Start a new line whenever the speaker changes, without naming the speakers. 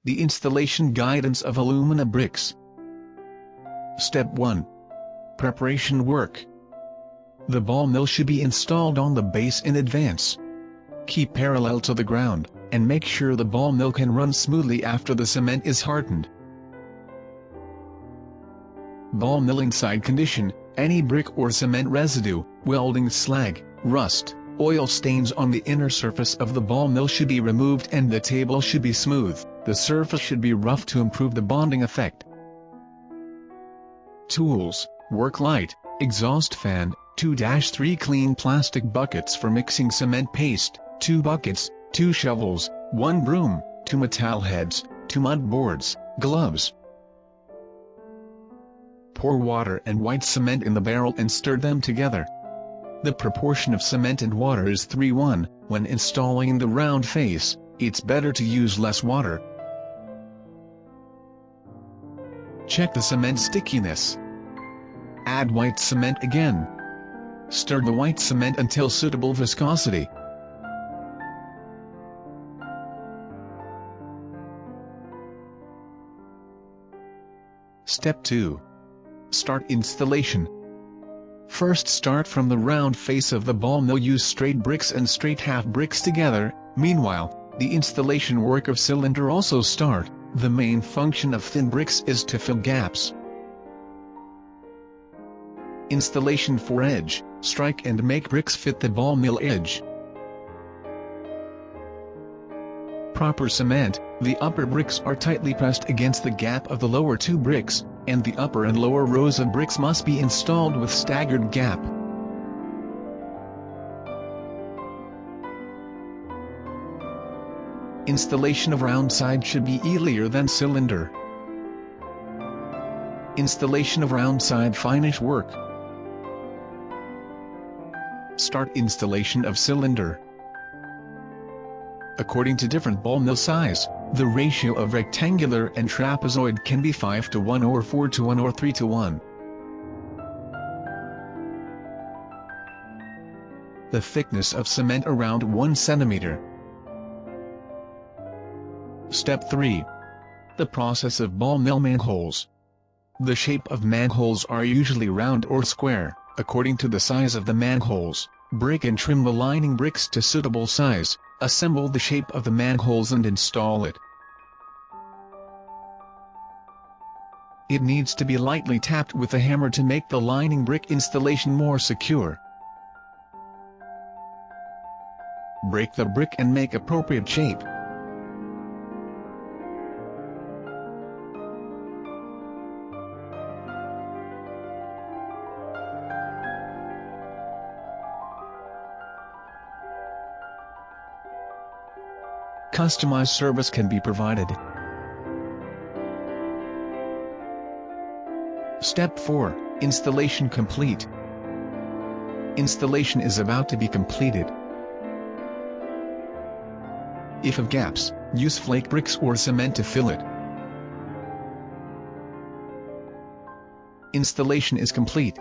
the installation guidance of alumina bricks. Step 1. Preparation work. The ball mill should be installed on the base in advance. Keep parallel to the ground, and make sure the ball mill can run smoothly after the cement is hardened. Ball milling side condition: any brick or cement residue, welding slag, rust, oil stains on the inner surface of the ball mill should be removed and the table should be smooth. The surface should be rough to improve the bonding effect. Tools: work light, exhaust fan, 2-3 clean plastic buckets for mixing cement paste, 2 buckets, 2 shovels, 1 broom, 2 metal heads, 2 mud boards, gloves. Pour water and white cement in the barrel and stir them together. The proportion of cement and water is 3:1. When installing the round face, it's better to use less water. Check the cement stickiness. Add white cement again. Stir the white cement until suitable viscosity. Step 2. Start installation. First, start from the round face of the ball mill. Use straight bricks and straight half bricks together. Meanwhile, the installation work of cylinder also start. The main function of thin bricks is to fill gaps. Installation for edge: strike and make bricks fit the ball mill edge. Proper cement: the upper bricks are tightly pressed against the gap of the lower 2 bricks, and the upper and lower rows of bricks must be installed with staggered gap. Installation of round side should be easier than cylinder. Installation of round side finish work. Start installation of cylinder. According to different ball mill size, the ratio of rectangular and trapezoid can be 5:1 or 4:1 or 3:1. The thickness of cement around 1 cm. Step 3. The process of ball mill manholes. The shape of manholes are usually round or square. According to the size of the manholes, break and trim the lining bricks to suitable size. Assemble the shape of the manholes and install it. It needs to be lightly tapped with a hammer to make the lining brick installation more secure. Break the brick and make appropriate shape. Customized service can be provided. Step 4. Installation complete. Installation is about to be completed. If of gaps, use flake bricks or cement to fill it. Installation is complete.